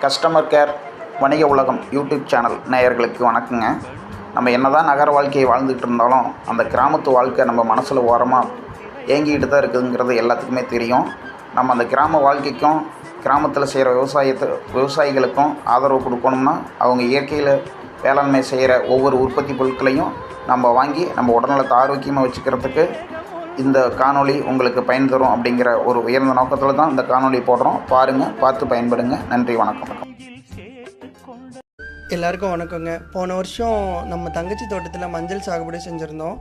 Customer care வணிக உலகம் YouTube channel நேயர்களுக்கு வணக்கங்க. நம்ம என்னதான் நகர வாழ்க்கையை வாழ்ந்துகிட்டு இருந்தாலும் அந்த கிராமத்து வாழ்க்கை நம்ம மனசில் ஓரமாக ஏங்கிக்கிட்டு தான் இருக்குதுங்கிறது எல்லாத்துக்குமே தெரியும். நம்ம அந்த கிராம வாழ்க்கைக்கும் கிராமத்தில் செய்கிற விவசாயிகளுக்கும் ஆதரவு கொடுக்கணும்னா அவங்க இயற்கையில் வேளாண்மை செய்கிற ஒவ்வொரு உற்பத்தி பொருட்களையும் நம்ம வாங்கி நம்ம உடல்நலத்தை ஆரோக்கியமாக வச்சுக்கிறதுக்கு இந்த காணொளி உங்களுக்கு பயன் தரும் அப்படிங்கிற ஒரு உயர்ந்த நோக்கத்தில் தான் இந்த காணொளி போடுறோம். பாருங்கள், பார்த்து பயன்படுங்க. நன்றி, வணக்கம். எல்லாருக்கும் வணக்கங்க. போன வருஷம் நம்ம தங்கச்சி தோட்டத்தில் மஞ்சள் சாகுபடி செஞ்சுருந்தோம்.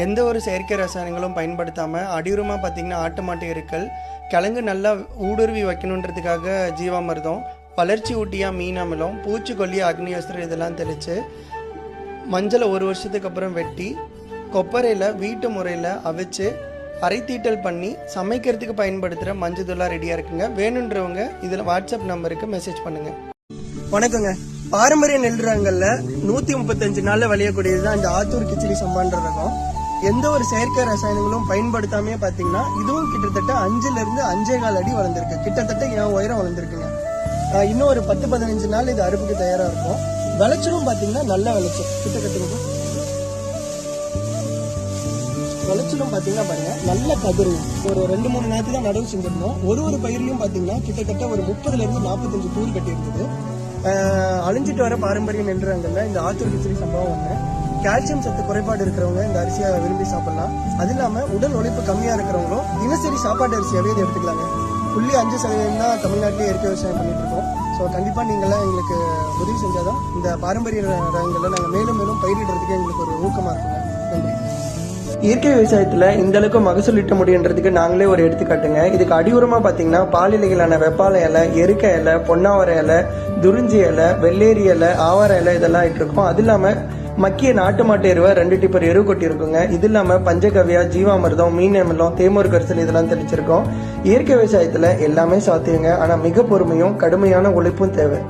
எந்த ஒரு செயற்கை ரசாயனங்களும் பயன்படுத்தாமல் அடியுரமாக பார்த்திங்கன்னா ஆட்டு மாட்டு எருக்கள், கிழங்கு நல்லா ஊடுருவி வைக்கணுன்றதுக்காக ஜீவாமிர்தம், வளர்ச்சி ஊட்டியாக மீன் அமிலம், பூச்சிக்கொல்லி, அக்னி அஸ்திரம் இதெல்லாம் தெளித்து மஞ்சளை ஒரு வருஷத்துக்கு அப்புறம் வெட்டி கொப்பரையில் வீட்டு முறையில் அவிச்சு அரைத்தீட்டல் பண்ணி சமைக்கிறதுக்கு பயன்படுத்துகிற மஞ்சள் தூளாக ரெடியாக இருக்குங்க. வேணுன்றவங்க இதில் வாட்ஸ்அப் நம்பருக்கு மெசேஜ் பண்ணுங்கள். வணக்கங்க. பாரம்பரிய நெல் ரகங்களில் 135 நாளில் விளையக்கூடியது தான் இந்த ஆத்தூர் கிச்சிலி சம்பான்ற ரகம். எந்த ஒரு செயற்கை ரசாயனங்களும் பயன்படுத்தாமே பார்த்தீங்கன்னா இதுவும் கிட்டத்தட்ட 5லிருந்து 5.25 அடி வளர்ந்துருக்கு. கிட்டத்தட்ட என் உயரம் வளர்ந்துருக்குங்க. இன்னும் ஒரு 10-15 நாள் இது அறுப்புக்கு தயாராக இருக்கும். விளைச்சலும் பார்த்தீங்கன்னா நல்ல விளைச்சல். கிட்டத்தட்ட விளைச்சலும் பார்த்தீங்கன்னா பாருங்க நல்ல கதிரும். ஒரு 2-3 நேரத்துக்கு தான் நடவு செஞ்சிருந்தோம். ஒரு பயிரிலையும் பார்த்தீங்கன்னா கிட்டத்தட்ட ஒரு 30லிருந்து 45 தூர் கட்டி இருந்தது. அழிஞ்சிட்டு வர பாரம்பரிய நெல் ரகங்கள்ல இந்த ஆத்தூர் கிச்சிலி சம்பவம் ஒன்று. கால்சியம் சத்து குறைபாடு இருக்கிறவங்க இந்த அரிசியை விரும்பி சாப்பிடலாம். அது இல்லாமல் உடல் உழைப்பு கம்மியாக இருக்கிறவங்களும் தினசரி சாப்பாட்டு அரிசியாவே இதை எடுத்துக்கலாங்க. 0.5% தான் தமிழ்நாட்டிலேயே இயற்கை விவசாயம் பண்ணிட்டு இருக்கோம். ஸோ கண்டிப்பாக நீங்களாம் எங்களுக்கு உதவி செஞ்சாதான் இந்த பாரம்பரிய ரகங்களில் நாங்கள் மேலும் மேலும் பயிரிடுறதுக்கு எங்களுக்கு ஒரு ஊக்கமாக இருக்குங்க. நன்றி. இயற்கை விவசாயத்தில் இந்த அளவுக்கு மகசூல் ஈட்ட முடியுன்றதுக்கு நாங்களே ஒரு எடுத்துக்காட்டுங்க. இதுக்கு அடியுரமாக பார்த்தீங்கன்னா பாலிலைகளான வெப்பாலை இலை, எருக்க இலை, பொன்னாவர இலை, துறிஞ்சி இலை, வெள்ளேரி இலை, ஆவார இலை இதெல்லாம் இட்டிருக்கோம். அது இல்லாமல் மக்கிய நாட்டு மாட்டு எருவை 2 டிப்பர் எரு கொட்டி இருக்குங்க. இது இல்லாமல் பஞ்சகவ்யா, ஜீவாமிர்தம், மீன் அமிலம், தேமூர் கரிசல் இதெல்லாம் தெளிச்சிருக்கோம். இயற்கை விவசாயத்தில் எல்லாமே சாத்தியங்க. ஆனால் மிக பொறுமையும் கடுமையான உழைப்பும் தேவை.